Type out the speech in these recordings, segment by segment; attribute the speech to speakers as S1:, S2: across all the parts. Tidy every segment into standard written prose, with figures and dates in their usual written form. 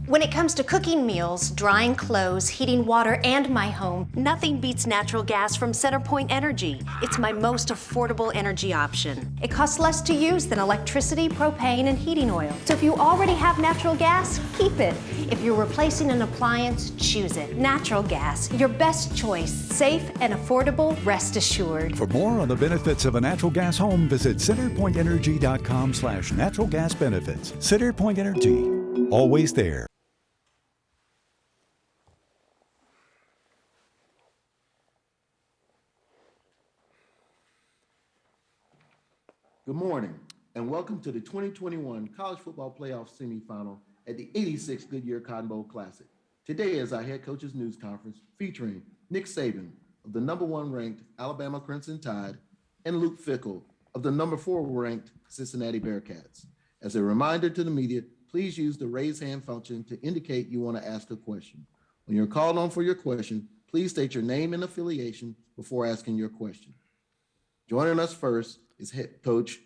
S1: When it comes to cooking meals, drying clothes, heating water, and my home, nothing beats natural gas from CenterPoint Energy. It's my most affordable energy option. It costs less to use than electricity, propane, and heating oil. So if you already have natural gas, keep it. If you're replacing an appliance, choose it. Natural gas, your best choice. Safe and affordable, rest assured.
S2: For more on the benefits of a natural gas home, visit centerpointenergy.com/natural gas benefits. CenterPoint Energy, always there.
S3: Good morning, and welcome to the 2021 College Football Playoff Semifinal at the 86th Goodyear Cotton Bowl Classic. Today is our head coaches news conference featuring Nick Saban of the #1 ranked Alabama Crimson Tide and Luke Fickell of the #4 ranked Cincinnati Bearcats. As a reminder to the media, please use the raise hand function to indicate you want to ask a question. When you're called on for your question, please state your name and affiliation before asking your question. Joining us first is head coach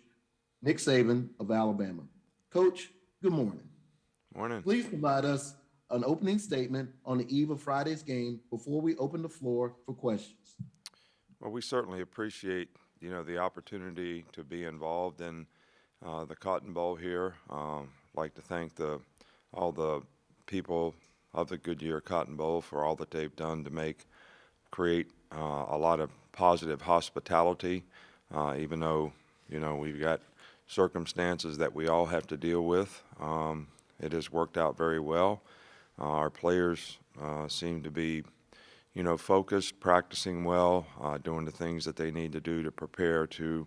S3: Nick Saban of Alabama. Coach, good morning.
S4: Morning.
S3: Please provide us an opening statement on the eve of Friday's game before we open the floor for questions.
S4: Well, we certainly appreciate, the opportunity to be involved in the Cotton Bowl here. I'd like to thank all the people of the Goodyear Cotton Bowl for all that they've done to create a lot of positive hospitality. Even though, we've got circumstances that we all have to deal with, it has worked out very well. Our players seem to be, focused, practicing well, doing the things that they need to do to prepare to,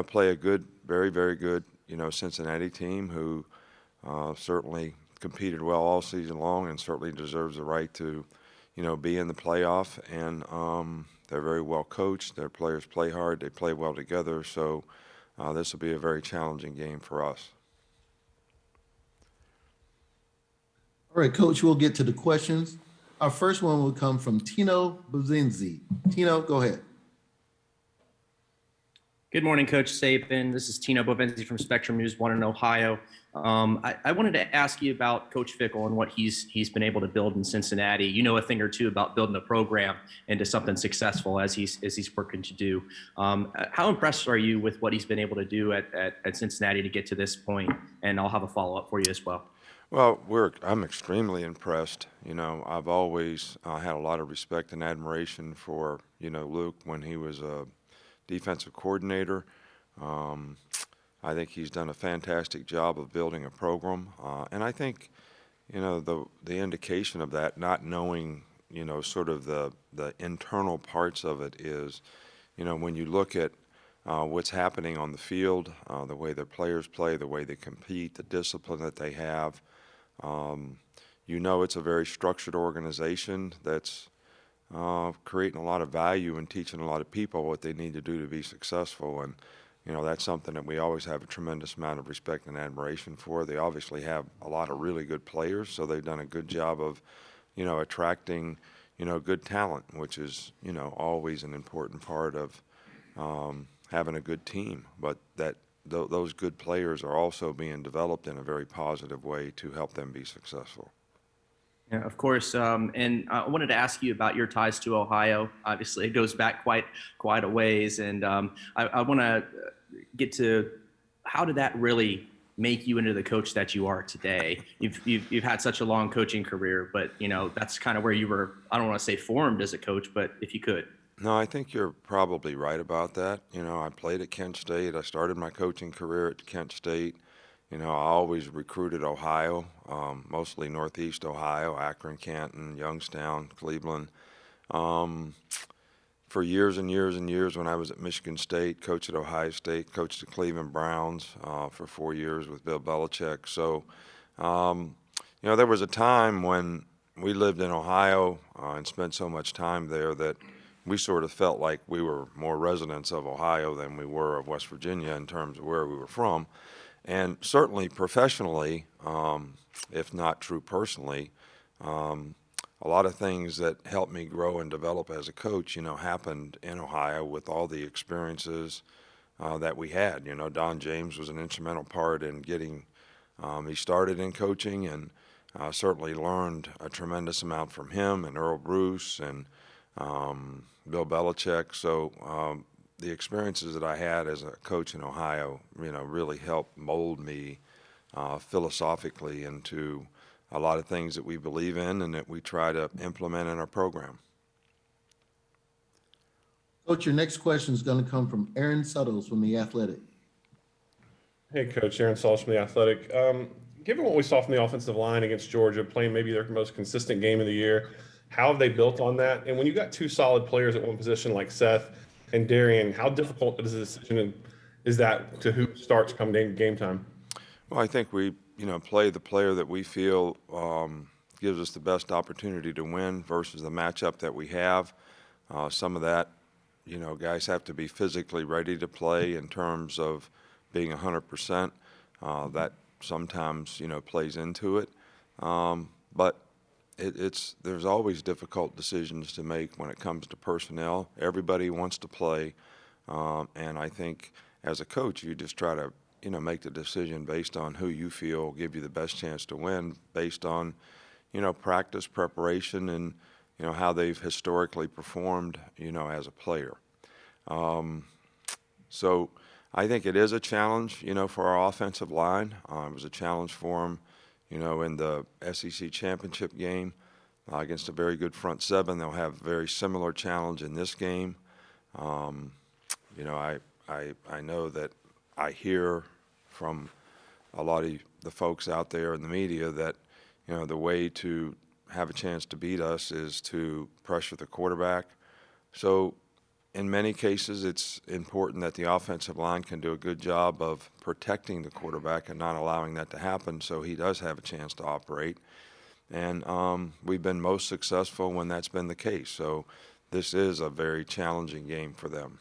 S4: play a good, very, very good, Cincinnati team who certainly competed well all season long and certainly deserves the right to, be in the playoff. And they're very well coached. Their players play hard. They play well together. So this will be a very challenging game for us.
S3: All right, Coach, we'll get to the questions. Our first one will come from Tino Buzinzi. Tino, go ahead.
S5: Good morning, Coach Saban. This is Tino Bovenzi from Spectrum News 1 in Ohio. I wanted to ask you about Coach Fickell and what he's been able to build in Cincinnati. You know a thing or two about building a program into something successful as he's working to do. How impressed are you with what he's been able to do at Cincinnati to get to this point? And I'll have a follow-up for you as well.
S4: Well, I'm extremely impressed. I've always had a lot of respect and admiration for, Luke when he was a defensive coordinator. I think he's done a fantastic job of building a program. And I think, the indication of that, not knowing, sort of the internal parts of it is, when you look at what's happening on the field, the way their players play, the way they compete, the discipline that they have, it's a very structured organization that's creating a lot of value and teaching a lot of people what they need to do to be successful. And, that's something that we always have a tremendous amount of respect and admiration for. They obviously have a lot of really good players, so they've done a good job of, attracting, good talent, which is, always an important part of having a good team. But those good players are also being developed in a very positive way to help them be successful.
S5: Yeah, of course. And I wanted to ask you about your ties to Ohio. Obviously, it goes back quite a ways. And I want to get to how did that really make you into the coach that you are today? You've had such a long coaching career, but that's kind of where you were. I don't want to say formed as a coach, but if you could.
S4: No, I think you're probably right about that. I played at Kent State. I started my coaching career at Kent State. I always recruited Ohio, mostly Northeast Ohio, Akron, Canton, Youngstown, Cleveland. For years and years and years when I was at Michigan State, coached at Ohio State, coached the Cleveland Browns for 4 years with Bill Belichick. So, there was a time when we lived in Ohio and spent so much time there that we sort of felt like we were more residents of Ohio than we were of West Virginia in terms of where we were from. And certainly professionally, if not true personally, a lot of things that helped me grow and develop as a coach, happened in Ohio with all the experiences that we had. Don James was an instrumental part in getting me started in coaching, and certainly learned a tremendous amount from him and Earl Bruce and Bill Belichick. So the experiences that I had as a coach in Ohio, really helped mold me philosophically into a lot of things that we believe in and that we try to implement in our program.
S3: Coach, your next question is going to come from Aaron Suttles from The Athletic.
S6: Hey, Coach. Aaron Suttles from The Athletic. Given what we saw from the offensive line against Georgia, playing maybe their most consistent game of the year, how have they built on that? And when you got two solid players at one position like Seth and Darian, how difficult is the decision is that to who starts come game time?
S4: Well, I think we, play the player that we feel gives us the best opportunity to win versus the matchup that we have. Some of that, guys have to be physically ready to play in terms of being 100%. That sometimes, plays into it. But there's always difficult decisions to make when it comes to personnel. Everybody wants to play. And I think as a coach, you just try to, make the decision based on who you feel will give you the best chance to win based on, practice, preparation, and, how they've historically performed, as a player. So I think it is a challenge, for our offensive line. It was a challenge for them, in the SEC championship game against a very good front seven. They'll have a very similar challenge in this game. I know that I hear from a lot of the folks out there in the media that, the way to have a chance to beat us is to pressure the quarterback. So in many cases, it's important that the offensive line can do a good job of protecting the quarterback and not allowing that to happen so he does have a chance to operate. And we've been most successful when that's been the case. So this is a very challenging game for them.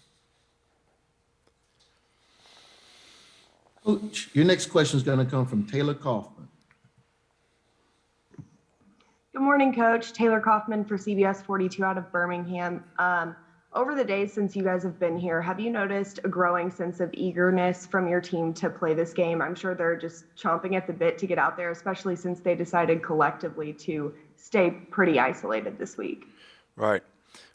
S3: Coach, your next question is going to come from Taylor Kaufman.
S7: Good morning, Coach. Taylor Kaufman for CBS 42 out of Birmingham. Over the days since you guys have been here, have you noticed a growing sense of eagerness from your team to play this game? I'm sure they're just chomping at the bit to get out there, especially since they decided collectively to stay pretty isolated this week.
S4: Right.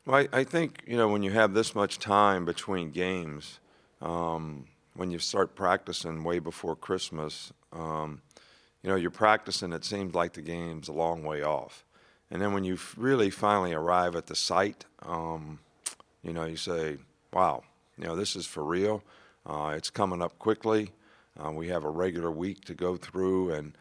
S4: Well, I think, when you have this much time between games, when you start practicing way before Christmas, you're practicing, it seems like the game's a long way off. And then when you really finally arrive at the site, you say, wow, this is for real. It's coming up quickly. We have a regular week to go through. And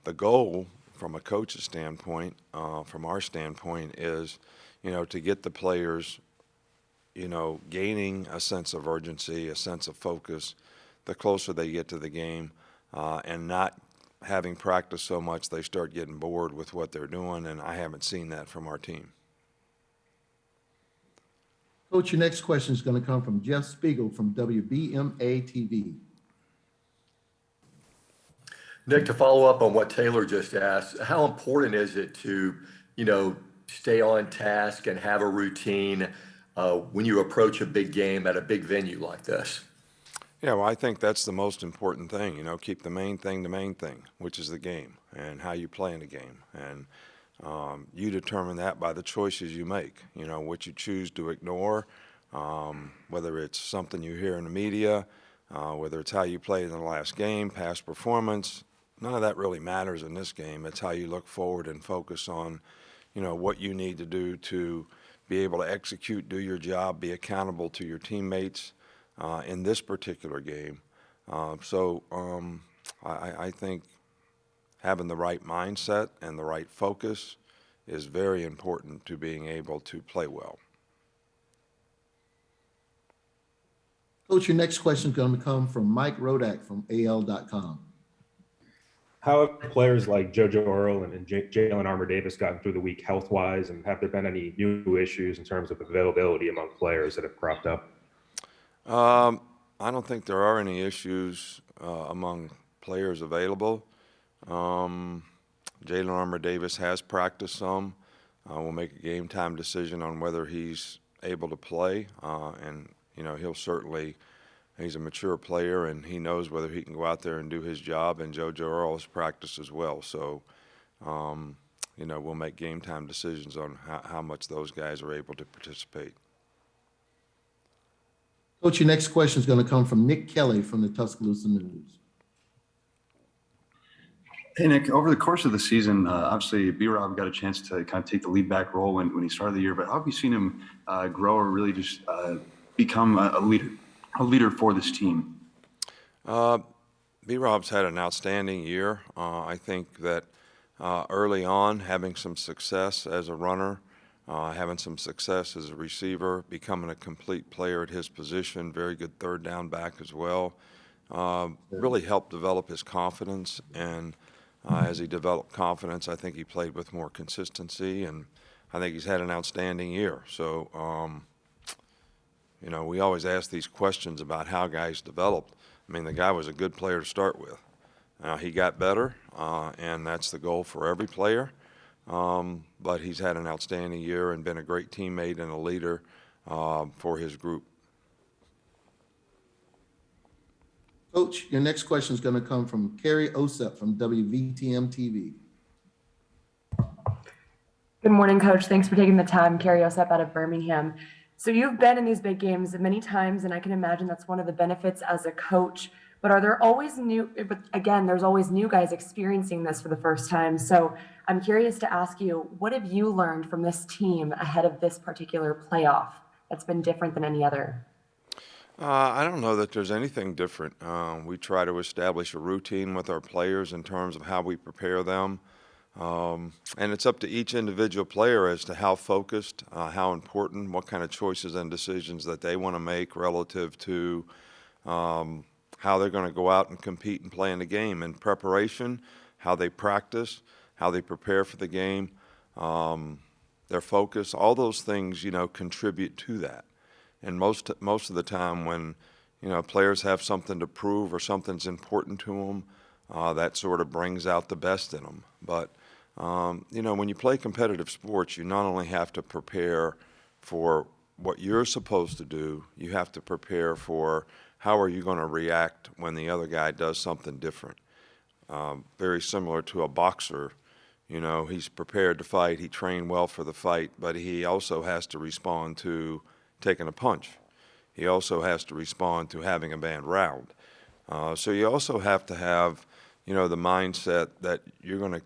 S4: the goal from a coach's standpoint, from our standpoint, is, to get the players, gaining a sense of urgency, a sense of focus, the closer they get to the game, and not having practiced so much they start getting bored with what they're doing, and I haven't seen that from our team.
S3: Coach, your next question is going to come from Jeff Spiegel from WBMA-TV.
S8: Nick, to follow up on what Taylor just asked, how important is it to, stay on task and have a routine when you approach a big game at a big venue like this?
S4: Yeah, well, I think that's the most important thing, keep the main thing, which is the game and how you play in the game. And you determine that by the choices you make, what you choose to ignore, whether it's something you hear in the media, whether it's how you played in the last game, past performance. None of that really matters in this game. It's how you look forward and focus on, what you need to do to be able to execute, do your job, be accountable to your teammates in this particular game. I think having the right mindset and the right focus is very important to being able to play well.
S3: Coach, your next question is going to come from Mike Rodak from AL.com.
S9: How have players like JoJo Earl and Jalen Armour-Davis gotten through the week health-wise, and have there been any new issues in terms of availability among players that have cropped up?
S4: I don't think there are any issues among players available. Jalen Armour-Davis has practiced some. We'll make a game time decision on whether he's able to play, and he'll certainly. He's a mature player, and he knows whether he can go out there and do his job, and JoJo Earl has practiced as well. So we'll make game time decisions on how much those guys are able to participate.
S3: Coach, your next question is going to come from Nick Kelly from the Tuscaloosa News.
S10: Hey, Nick, over the course of the season, obviously B-Rob got a chance to kind of take the lead back role when he started the year, but how have you seen him grow or really just become a leader for this team?
S4: B-Rob's had an outstanding year. I think that early on, having some success as a runner, having some success as a receiver, becoming a complete player at his position, very good third down back as well, really helped develop his confidence. And as he developed confidence, I think he played with more consistency, and I think he's had an outstanding year. So, we always ask these questions about how guys developed. I mean, the guy was a good player to start with. He got better, and that's the goal for every player. But he's had an outstanding year and been a great teammate and a leader for his group.
S3: Coach, your next question is going to come from Carrie Osep from WVTM TV.
S11: Good morning, Coach. Thanks for taking the time. Carrie Osep out of Birmingham. So you've been in these big games many times, and I can imagine that's one of the benefits as a coach. But there's always new guys experiencing this for the first time. So I'm curious to ask you, what have you learned from this team ahead of this particular playoff that's been different than any other?
S4: I don't know that there's anything different. We try to establish a routine with our players in terms of how we prepare them. And it's up to each individual player as to how focused, how important, what kind of choices and decisions that they want to make relative to how they're going to go out and compete and play in the game. In preparation, how they practice, how they prepare for the game, their focus, all those things, contribute to that. And most of the time when, players have something to prove or something's important to them, that sort of brings out the best in them. But, when you play competitive sports, you not only have to prepare for what you're supposed to do, you have to prepare for how are you going to react when the other guy does something different. Very similar to a boxer, he's prepared to fight, he trained well for the fight, but he also has to respond to taking a punch. He also has to respond to having a bad round. So you also have to have, the mindset that you're going to,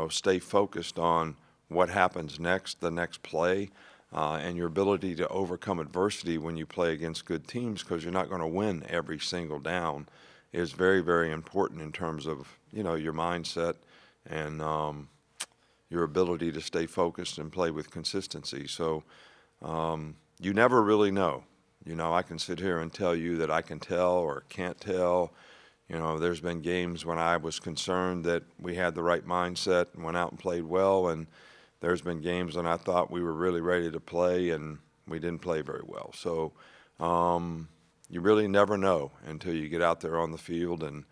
S4: stay focused on what happens next, the next play, and your ability to overcome adversity when you play against good teams, because you're not going to win every single down, is very, very important in terms of, your mindset and your ability to stay focused and play with consistency. So you never really know. I can sit here and tell you that I can tell or can't tell. There's been games when I was concerned that we had the right mindset and went out and played well, and there's been games when I thought we were really ready to play and we didn't play very well. So you really never know until you get out there on the field and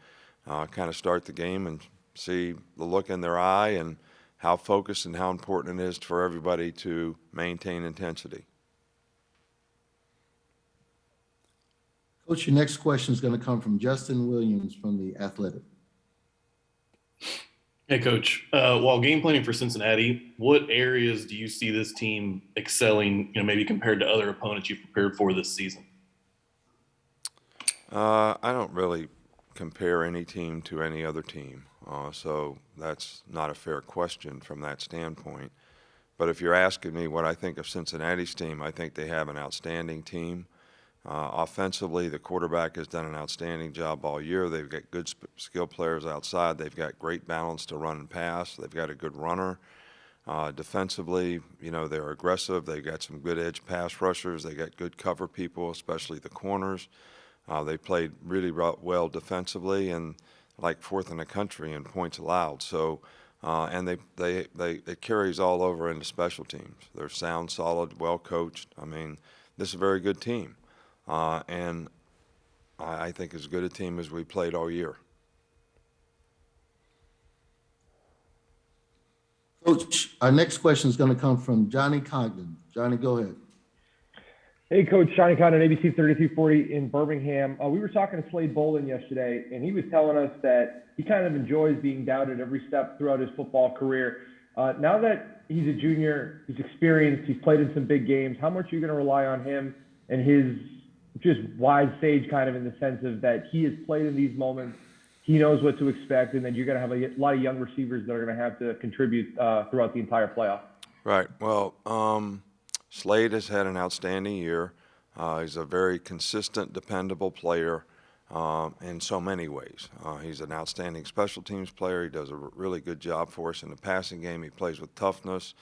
S4: kind of start the game and see the look in their eye and how focused and how important it is for everybody to maintain intensity.
S3: Coach, your next question is going to come from Justin Williams from The Athletic.
S12: Hey, Coach. While game planning for Cincinnati, what areas do you see this team excelling, maybe compared to other opponents you've prepared for this season?
S4: I don't really compare any team to any other team, so that's not a fair question from that standpoint. But if you're asking me what I think of Cincinnati's team, I think they have an outstanding team. Offensively, the quarterback has done an outstanding job all year. They've got good skill players outside. They've got great balance to run and pass. They've got a good runner. Defensively, they're aggressive. They've got some good edge pass rushers. They got good cover people, especially the corners. They played really well defensively and like fourth in the country in points allowed. So, and it carries all over into special teams. They're sound, solid, well coached. I mean, this is a very good team. And I think as good a team as we played all year.
S3: Coach, our next question is going to come from Johnny Cogden. Johnny, go ahead.
S13: Hey, Coach, Shawnee Condon, ABC 3340 in Birmingham. We were talking to Slade Bolden yesterday, and he was telling us that he kind of enjoys being doubted every step throughout his football career. Now that he's a junior, he's experienced, he's played in some big games, how much are you going to rely on him and his just wise sage kind of in the sense of that he has played in these moments, he knows what to expect, and then you're going to have a lot of young receivers that are going to have to contribute throughout the entire playoff?
S4: Right. Well, Slade has had an outstanding year. He's a very consistent, dependable player in so many ways. He's an outstanding special teams player. He does a really good job for us in the passing game. He plays with toughness.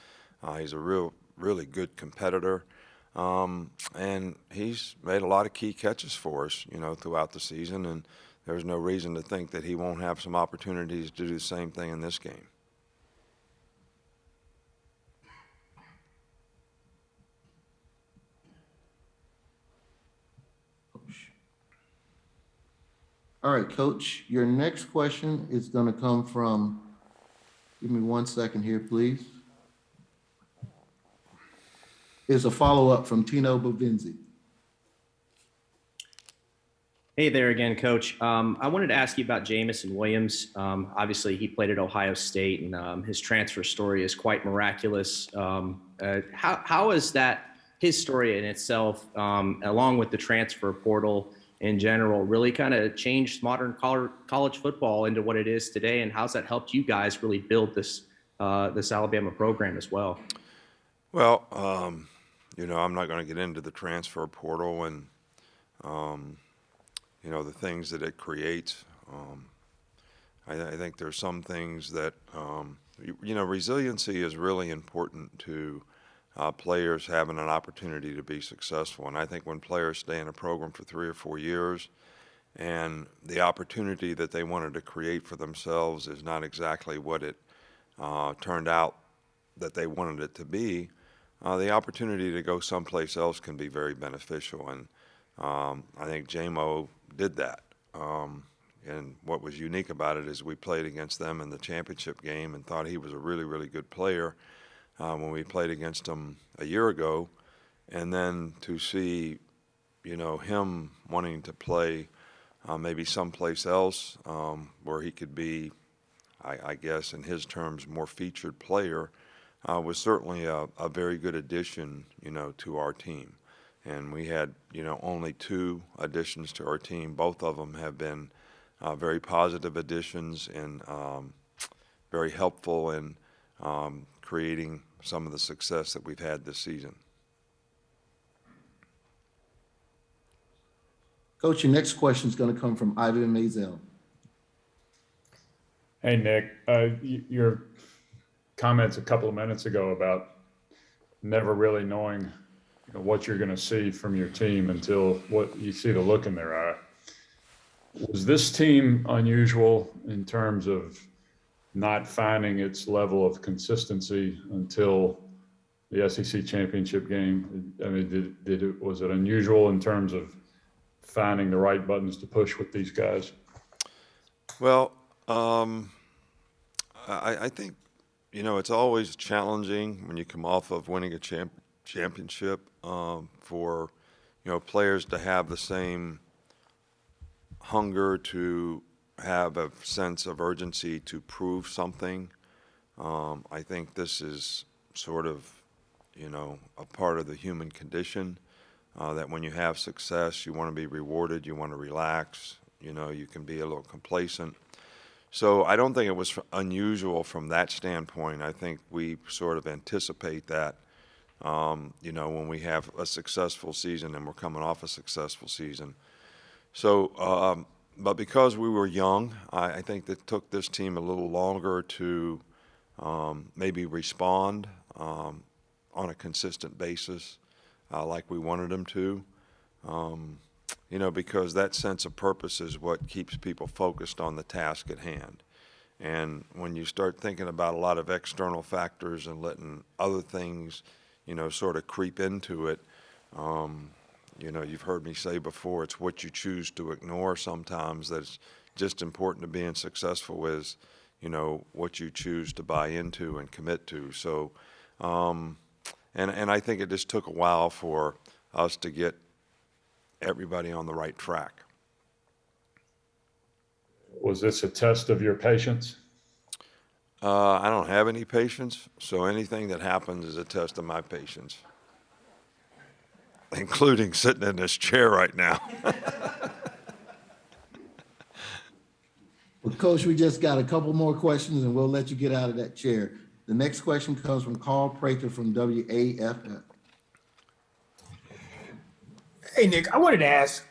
S4: He's a really good competitor. And he's made a lot of key catches for us, throughout the season. And there's no reason to think that he won't have some opportunities to do the same thing in this game.
S3: All right, Coach, your next question is going to come from, give me 1 second here, please. Is a follow-up from Tino Bovenzi.
S5: Hey there again, Coach. I wanted to ask you about Jamison Williams. Obviously, he played at Ohio State, and his transfer story is quite miraculous. How is that, his story in itself, along with the transfer portal in general, really kind of changed modern college football into what it is today, and how's that helped you guys really build this Alabama program as well?
S4: Well, I'm not going to get into the transfer portal and the things that it creates. I think there's some things that resiliency is really important to players having an opportunity to be successful. And I think when players stay in a program for 3 or 4 years and the opportunity that they wanted to create for themselves is not exactly what it turned out that they wanted it to be, the opportunity to go someplace else can be very beneficial. And I think JMO did that. And what was unique about it is we played against them in the championship game and thought he was a really, really good player. When we played against him a year ago, and then to see, him wanting to play maybe someplace else where he could be, I guess in his terms, more featured player, was certainly a very good addition, to our team. And we had, only 2 additions to our team. Both of them have been very positive additions and very helpful in creating some of the success that we've had this season.
S3: Coach, your next question is going to come from Ivan Mazel.
S14: Hey, Nick, your comments a couple of minutes ago about never really knowing what you're going to see from your team until what you see the look in their eye. Was this team unusual in terms of not finding its level of consistency until the SEC championship game? I mean, was it unusual in terms of finding the right buttons to push with these guys?
S4: Well, I think, it's always challenging when you come off of winning a championship for, players to have the same hunger to have a sense of urgency to prove something. I think this is sort of, a part of the human condition, that when you have success, you want to be rewarded, you want to relax, you can be a little complacent. So I don't think it was unusual from that standpoint. I think we sort of anticipate that, when we have a successful season and we're coming off a successful season. So, but because we were young, I think that took this team a little longer to maybe respond on a consistent basis like we wanted them to, because that sense of purpose is what keeps people focused on the task at hand. And when you start thinking about a lot of external factors and letting other things, sort of creep into it, you've heard me say before, it's what you choose to ignore sometimes that's just important to being successful is, what you choose to buy into and commit to. So, and I think it just took a while for us to get everybody on the right track.
S14: Was this a test of your patience?
S4: I don't have any patience, so anything that happens is a test of my patience, including sitting in this chair right now.
S3: Well, Coach, we just got a couple more questions and we'll let you get out of that chair. The next question comes from Carl Prather from WAFF.
S15: Hey, Nick, I wanted to ask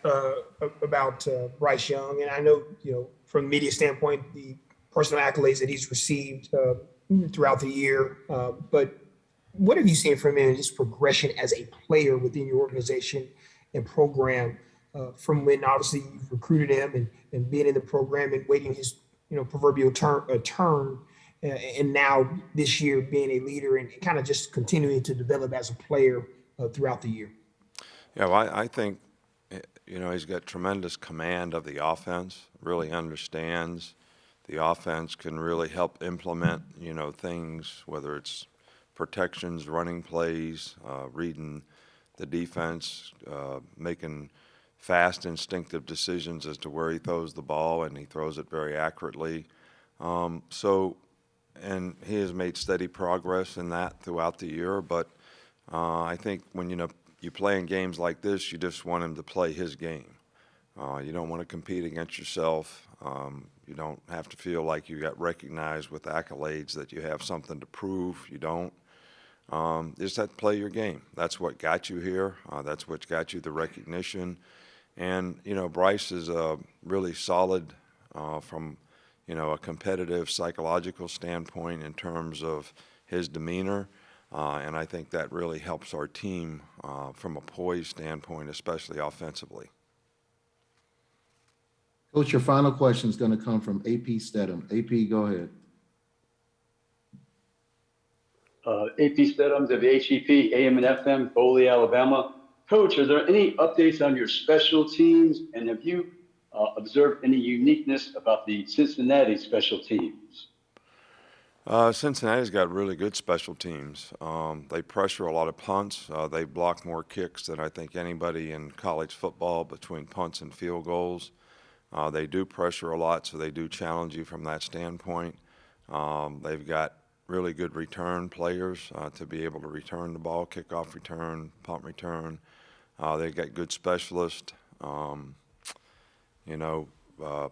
S15: about Bryce Young. And I know, from a media standpoint, the personal accolades that he's received throughout the year. But what have you seen from him in his progression as a player within your organization and program from when obviously you've recruited him and being in the program and waiting his proverbial turn and now this year being a leader and kind of just continuing to develop as a player throughout the year?
S4: Yeah, well, I think, he's got tremendous command of the offense, really understands the offense, can really help implement, things, whether it's protections, running plays, reading the defense, making fast, instinctive decisions as to where he throws the ball, and he throws it very accurately. And he has made steady progress in that throughout the year, but I think when, you play in games like this, you just want him to play his game. You don't want to compete against yourself. You don't have to feel like you got recognized with accolades, that you have something to prove. You don't. You just have to play your game. That's what got you here. That's what got you the recognition. And, Bryce is really solid from, a competitive psychological standpoint in terms of his demeanor. And I think that really helps our team from a poise standpoint, especially offensively.
S3: Coach, your final question is going to come from AP Stedham. AP, go ahead.
S16: AP Stedham of the HEP, AM and FM, Foley, Alabama. Coach, are there any updates on your special teams? And have you observed any uniqueness about the Cincinnati special teams?
S4: Cincinnati's got really good special teams. They pressure a lot of punts. They block more kicks than I think anybody in college football between punts and field goals. They do pressure a lot, so they do challenge you from that standpoint. They've got really good return players to be able to return the ball, kickoff return, punt return. They've got good specialists.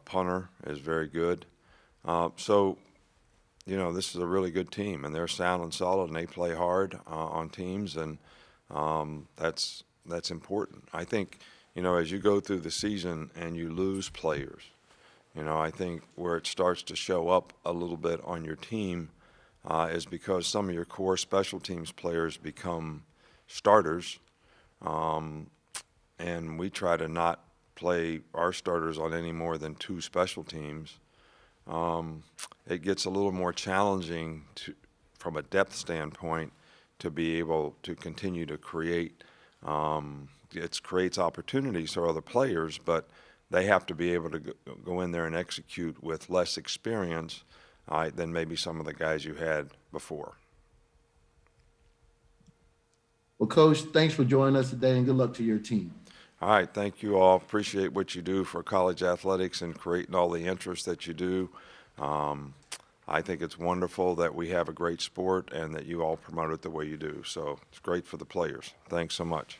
S4: Punter is very good. This is a really good team, and they're sound and solid, and they play hard on teams, and that's important. I think, as you go through the season and you lose players, I think where it starts to show up a little bit on your team is because some of your core special teams players become starters, and we try to not play our starters on any more than 2 special teams. It gets a little more challenging from a depth standpoint to be able to continue to create. It creates opportunities for other players, but they have to be able to go in there and execute with less experience than maybe some of the guys you had before.
S3: Well, Coach, thanks for joining us today, and good luck to your team.
S4: All right, thank you all. Appreciate what you do for college athletics and creating all the interest that you do. I think it's wonderful that we have a great sport and that you all promote it the way you do. So it's great for the players. Thanks so much.